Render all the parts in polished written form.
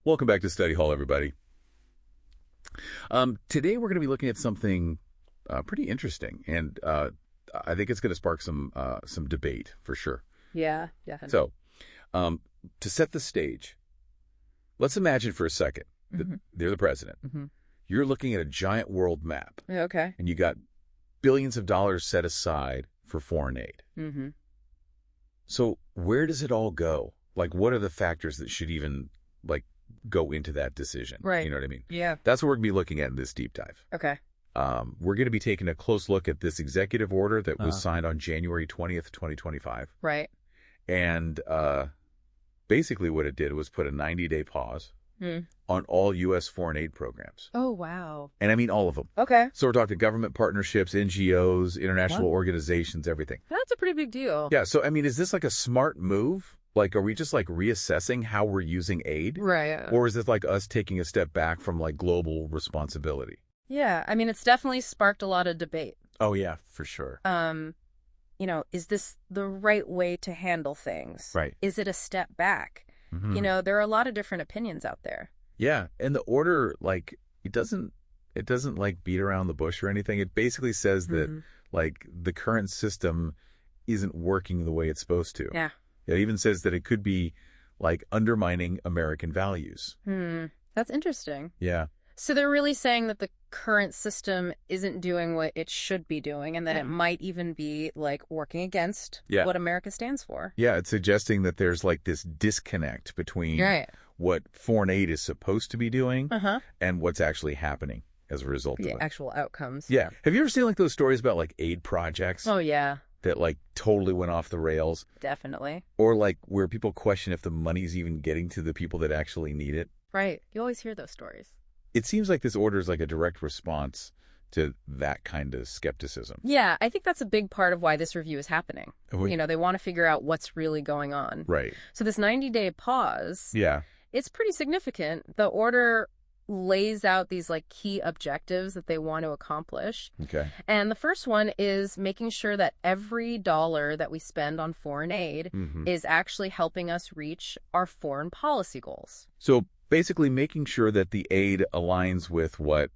Welcome back to Study Hall, everybody. Today we're going to be looking at something pretty interesting, and I think it's going to spark some debate for sure. Yeah, definitely. So, to set the stage, let's imagine for a second that they're the president. You're looking at a giant world map. Okay. And you got billions of dollars set aside for foreign aid. So where does it all go? Like, what are the factors that should even, like, go into that decision? Right. You know what I mean? Yeah. That's what we're going to be looking at in this deep dive. Okay. We're going to be taking a close look at this executive order that was signed on January 20th, 2025. Right. And basically what it did was put a 90-day pause on all U.S. foreign aid programs. Oh, wow. And I mean all of them. Okay. So we're talking government partnerships, NGOs, international organizations, everything. That's a pretty big deal. Yeah. So, I mean, is this like a smart move? Like, are we just like reassessing how we're using aid? Right. Or is this like us taking a step back from like global responsibility? Yeah. I mean, it's definitely sparked a lot of debate. Oh, yeah, for sure. Is this the right way to handle things? Right. Is it a step back? There are a lot of different opinions out there. Yeah. And the order, like, it doesn't like beat around the bush or anything. It basically says that like the current system isn't working the way it's supposed to. Yeah. It even says that it could be like undermining American values. That's interesting. Yeah. So they're really saying that the current system isn't doing what it should be doing, and that it might even be like working against what America stands for. Yeah, it's suggesting that there's like this disconnect between what foreign aid is supposed to be doing and what's actually happening as a result of it. Actual outcomes. Yeah. Have you ever seen like those stories about like aid projects? Oh, yeah. That like totally went off the rails? Definitely. Or like where people question if the money's even getting to the people that actually need it? Right. You always hear those stories. It seems like this order is like a direct response to that kind of skepticism. Yeah, I think that's a big part of why this review is happening. They want to figure out what's really going on. Right. So this 90-day pause, it's pretty significant. The order lays out these like key objectives that they want to accomplish. Okay. And the first one is making sure that every dollar that we spend on foreign aid is actually helping us reach our foreign policy goals. So basically making sure that the aid aligns with what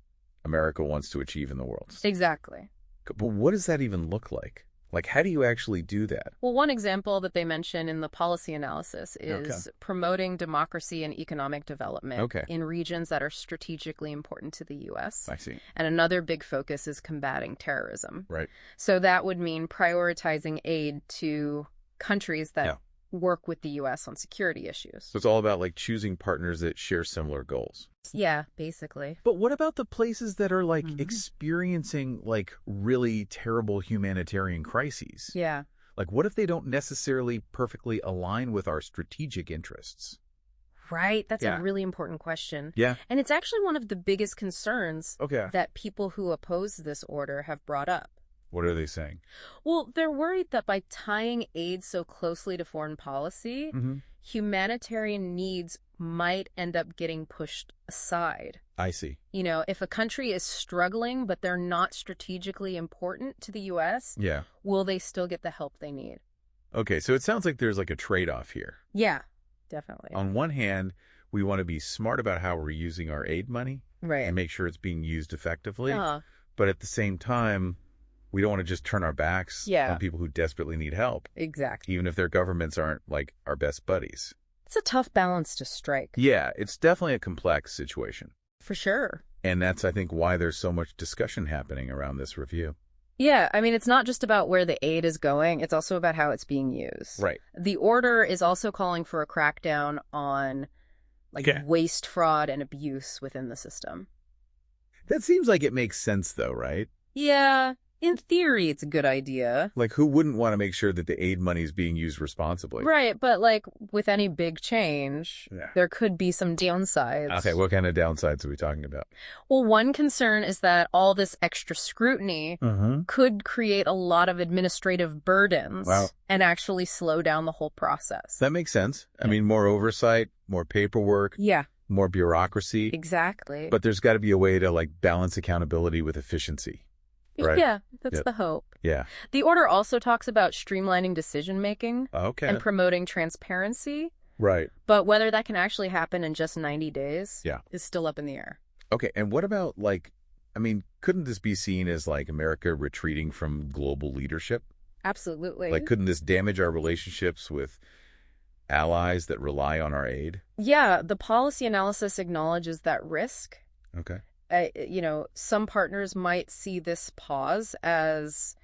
America wants to achieve in the world. Exactly. But what does that even look like? Like, how do you actually do that? Well, one example that they mention in the policy analysis is promoting democracy and economic development in regions that are strategically important to the U.S. I see. And another big focus is combating terrorism. Right. So that would mean prioritizing aid to countries that work with the U.S. on security issues. So it's all about like choosing partners that share similar goals. Yeah, basically. But what about the places that are like experiencing like really terrible humanitarian crises? Yeah. Like, what if they don't necessarily perfectly align with our strategic interests? Right. That's a really important question. Yeah. And it's actually one of the biggest concerns that people who oppose this order have brought up. What are they saying? Well, they're worried that by tying aid so closely to foreign policy, humanitarian needs might end up getting pushed aside. I see. If a country is struggling, but they're not strategically important to the U.S., will they still get the help they need? Okay, so it sounds like there's like a trade-off here. Yeah, definitely. On one hand, we want to be smart about how we're using our aid money and make sure it's being used effectively. But at the same time, we don't want to just turn our backs on people who desperately need help. Exactly. Even if their governments aren't like our best buddies. It's a tough balance to strike. Yeah, it's definitely a complex situation. For sure. And that's, I think, why there's so much discussion happening around this review. Yeah, I mean, it's not just about where the aid is going. It's also about how it's being used. Right. The order is also calling for a crackdown on waste, fraud, and abuse within the system. That seems like it makes sense, though, right? Yeah. In theory, it's a good idea. Like, who wouldn't want to make sure that the aid money is being used responsibly? Right, but like with any big change, there could be some downsides. Okay, what kind of downsides are we talking about? Well, one concern is that all this extra scrutiny could create a lot of administrative burdens and actually slow down the whole process. That makes sense. I mean, more oversight, more paperwork. More bureaucracy. Exactly. But there's got to be a way to like balance accountability with efficiency. Right? Yeah, that's the hope. Yeah. The order also talks about streamlining decision-making and promoting transparency. Right. But whether that can actually happen in just 90 days is still up in the air. Okay, and what about, like, I mean, couldn't this be seen as, like, America retreating from global leadership? Absolutely. Like, couldn't this damage our relationships with allies that rely on our aid? Yeah, the policy analysis acknowledges that risk. Okay. Some partners might see this pause as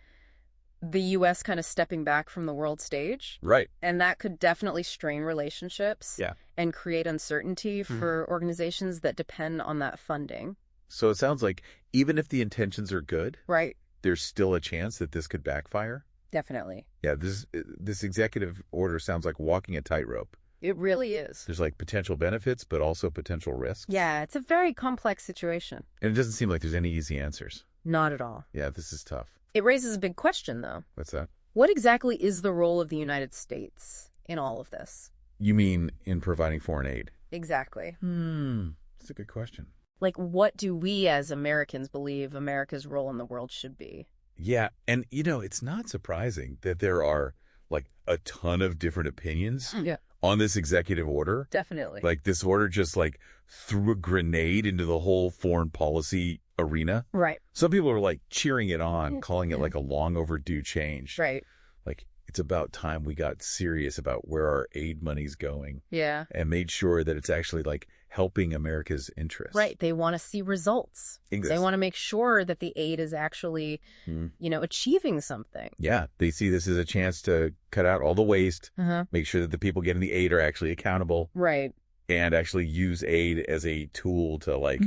the U.S. kind of stepping back from the world stage. Right. And that could definitely strain relationships and create uncertainty for organizations that depend on that funding. So it sounds like even if the intentions are good, right, there's still a chance that this could backfire? Definitely. Yeah, this executive order sounds like walking a tightrope. It really is. There's like potential benefits, but also potential risks. Yeah, it's a very complex situation. And it doesn't seem like there's any easy answers. Not at all. Yeah, this is tough. It raises a big question, though. What's that? What exactly is the role of the United States in all of this? You mean in providing foreign aid? Exactly. That's a good question. Like, what do we as Americans believe America's role in the world should be? Yeah, and, it's not surprising that there are, like, a ton of different opinions on this executive order. Definitely. Like, this order just, like, threw a grenade into the whole foreign policy arena. Right. Some people are, like, cheering it on, calling it, like, a long overdue change. Right. Like, it's about time we got serious about where our aid money's going. Yeah. And made sure that it's actually, like, helping America's interests. Right. They want to see results. They want to make sure that the aid is actually, achieving something. Yeah. They see this as a chance to cut out all the waste, make sure that the people getting the aid are actually accountable. Right. And actually use aid as a tool to, like,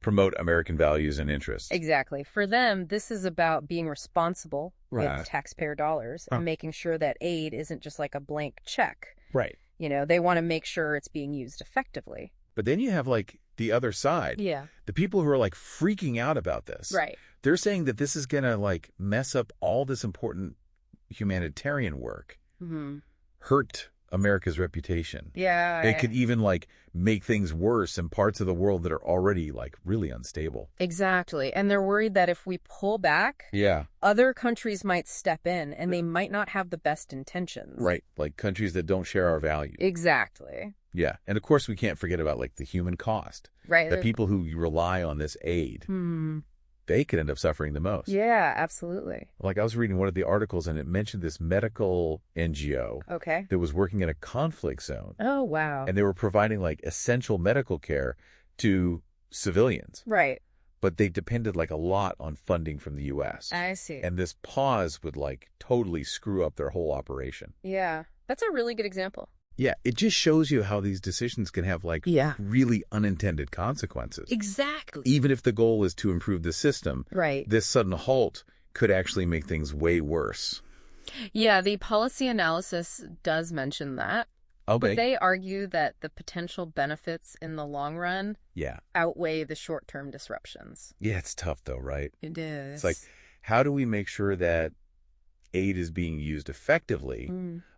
promote American values and interests. Exactly. For them, this is about being responsible with taxpayer dollars and making sure that aid isn't just like a blank check. Right. They want to make sure it's being used effectively. But then you have, like, the other side. Yeah. The people who are, like, freaking out about this. Right. They're saying that this is going to, like, mess up all this important humanitarian work, hurt America's reputation. Yeah. It could even, like, make things worse in parts of the world that are already, like, really unstable. Exactly. And they're worried that if we pull back, other countries might step in and they might not have the best intentions. Right. Like countries that don't share our values. Exactly. Yeah. And of course, we can't forget about, like, the human cost. Right. The people who rely on this aid. They could end up suffering the most. Yeah, absolutely. Like, I was reading one of the articles, and it mentioned this medical NGO that was working in a conflict zone. Oh, wow. And they were providing, like, essential medical care to civilians. Right. But they depended, like, a lot on funding from the U.S. I see. And this pause would, like, totally screw up their whole operation. Yeah. That's a really good example. Yeah, it just shows you how these decisions can have, like, really unintended consequences. Exactly. Even if the goal is to improve the system, this sudden halt could actually make things way worse. Yeah, the policy analysis does mention that. Okay. But they argue that the potential benefits in the long run outweigh the short-term disruptions. Yeah, it's tough, though, right? It is. It's like, how do we make sure that aid is being used effectively,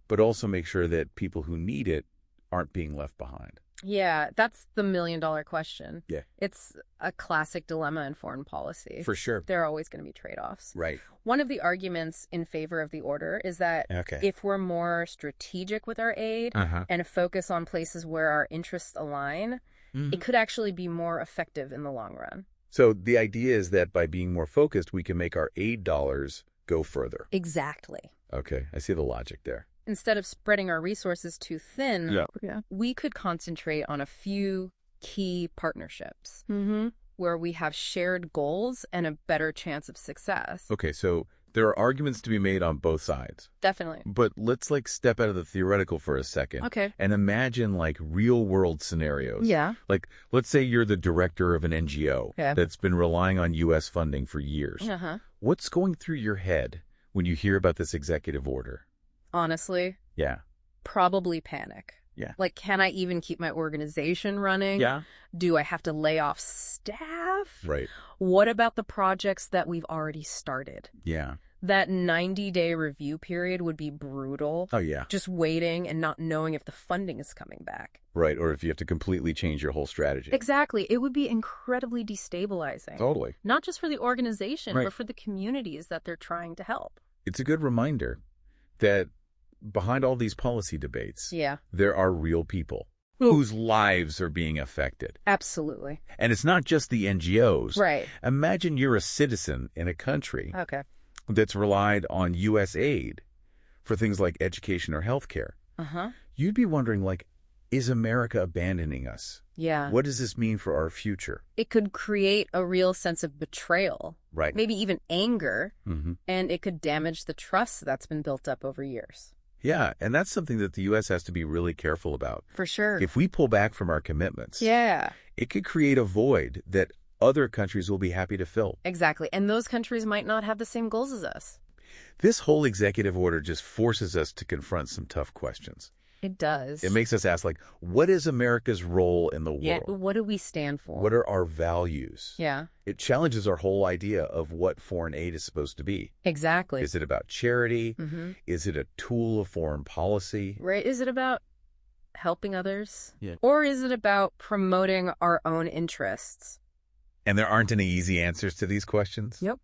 but also make sure that people who need it aren't being left behind? Yeah, that's the million-dollar question. Yeah. It's a classic dilemma in foreign policy. For sure. There are always going to be trade-offs. Right. One of the arguments in favor of the order is that if we're more strategic with our aid and focus on places where our interests align, it could actually be more effective in the long run. So the idea is that by being more focused, we can make our aid dollars go further. Exactly. Okay, I see the logic there. Instead of spreading our resources too thin, we could concentrate on a few key partnerships where we have shared goals and a better chance of success. Okay, so there are arguments to be made on both sides. Definitely. But let's, like, step out of the theoretical for a second. Okay. And imagine, like, real-world scenarios. Yeah. Like, let's say you're the director of an NGO that's been relying on U.S. funding for years. What's going through your head when you hear about this executive order? Honestly? Yeah. Probably panic. Yeah. Like, can I even keep my organization running? Yeah. Do I have to lay off staff? Right. What about the projects that we've already started? Yeah. That 90-day review period would be brutal. Oh, yeah. Just waiting and not knowing if the funding is coming back. Right, or if you have to completely change your whole strategy. Exactly. It would be incredibly destabilizing. Totally. Not just for the organization, but for the communities that they're trying to help. It's a good reminder that behind all these policy debates, there are real people whose lives are being affected. Absolutely. And it's not just the NGOs. Right. Imagine you're a citizen in a country that's relied on U.S. aid for things like education or healthcare. You'd be wondering, like, is America abandoning us? Yeah. What does this mean for our future? It could create a real sense of betrayal. Right. Maybe even anger. And it could damage the trust that's been built up over years. Yeah, and that's something that the U.S. has to be really careful about. For sure. If we pull back from our commitments, it could create a void that other countries will be happy to fill. Exactly. And those countries might not have the same goals as us. This whole executive order just forces us to confront some tough questions. It does. It makes us ask, like, what is America's role in the world? Yeah, what do we stand for? What are our values? Yeah. It challenges our whole idea of what foreign aid is supposed to be. Exactly. Is it about charity? Is it a tool of foreign policy? Right. Is it about helping others? Yeah. Or is it about promoting our own interests? And there aren't any easy answers to these questions? Yep.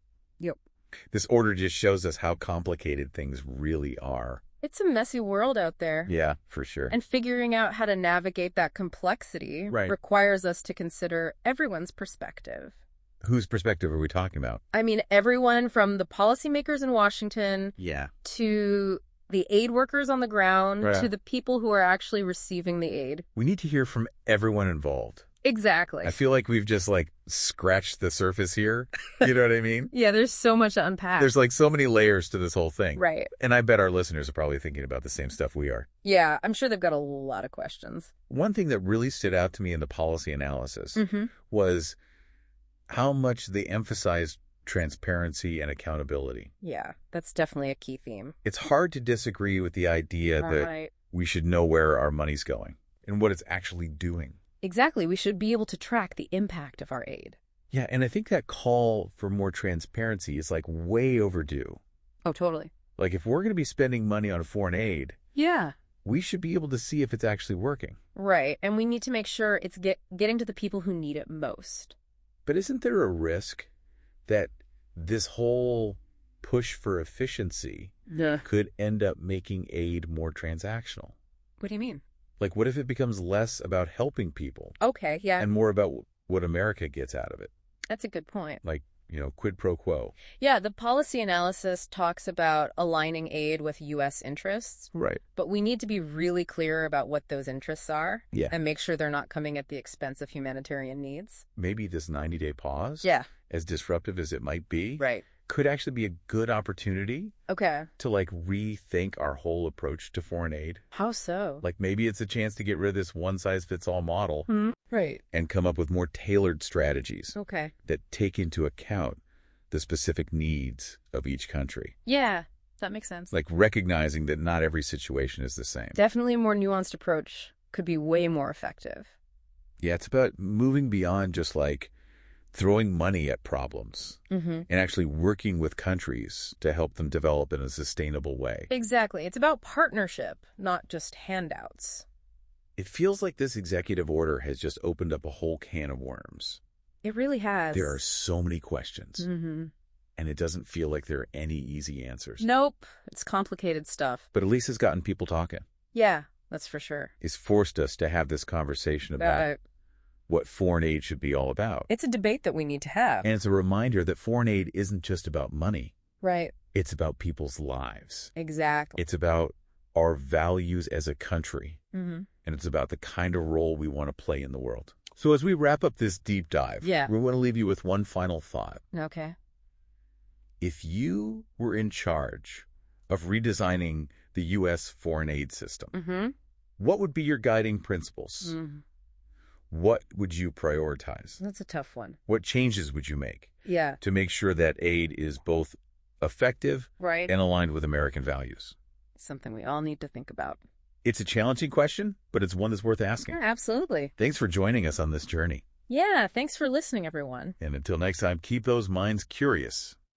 This order just shows us how complicated things really are. It's a messy world out there. Yeah, for sure. And figuring out how to navigate that complexity requires us to consider everyone's perspective. Whose perspective are we talking about? I mean, everyone from the policymakers in Washington to the aid workers on the ground to the people who are actually receiving the aid. We need to hear from everyone involved. Exactly. I feel like we've just, like, scratched the surface here. You know what I mean? Yeah, there's so much to unpack. There's, like, so many layers to this whole thing. Right. And I bet our listeners are probably thinking about the same stuff we are. Yeah, I'm sure they've got a lot of questions. One thing that really stood out to me in the policy analysis was how much they emphasized transparency and accountability. Yeah, that's definitely a key theme. It's hard to disagree with the idea that we should know where our money's going and what it's actually doing. Exactly. We should be able to track the impact of our aid. Yeah, and I think that call for more transparency is, like, way overdue. Oh, totally. Like, if we're going to be spending money on foreign aid, we should be able to see if it's actually working. Right, and we need to make sure it's getting to the people who need it most. But isn't there a risk that this whole push for efficiency could end up making aid more transactional? What do you mean? Like, what if it becomes less about helping people? Okay, yeah. And more about what America gets out of it? That's a good point. Like, you know, quid pro quo. Yeah, the policy analysis talks about aligning aid with U.S. interests. Right. But we need to be really clear about what those interests are. Yeah. And make sure they're not coming at the expense of humanitarian needs. Maybe this 90-day pause, as disruptive as it might be, could actually be a good opportunity to, like, rethink our whole approach to foreign aid. How so? Like, maybe it's a chance to get rid of this one-size-fits-all model and come up with more tailored strategies that take into account the specific needs of each country. Yeah, that makes sense. Like, recognizing that not every situation is the same. Definitely a more nuanced approach could be way more effective. Yeah, it's about moving beyond just, like, throwing money at problems and actually working with countries to help them develop in a sustainable way. Exactly. It's about partnership, not just handouts. It feels like this executive order has just opened up a whole can of worms. It really has. There are so many questions, and it doesn't feel like there are any easy answers. Nope. It's complicated stuff. But at least it's gotten people talking. Yeah, that's for sure. It's forced us to have this conversation about what foreign aid should be all about. It's a debate that we need to have. And it's a reminder that foreign aid isn't just about money. Right. It's about people's lives. Exactly. It's about our values as a country. And it's about the kind of role we want to play in the world. So as we wrap up this deep dive, we want to leave you with one final thought. Okay. If you were in charge of redesigning the U.S. foreign aid system, what would be your guiding principles? What would you prioritize? That's a tough one. What changes would you make to make sure that aid is both effective and aligned with American values? Something we all need to think about. It's a challenging question, but it's one that's worth asking. Yeah, absolutely. Thanks for joining us on this journey. Yeah, thanks for listening, everyone. And until next time, keep those minds curious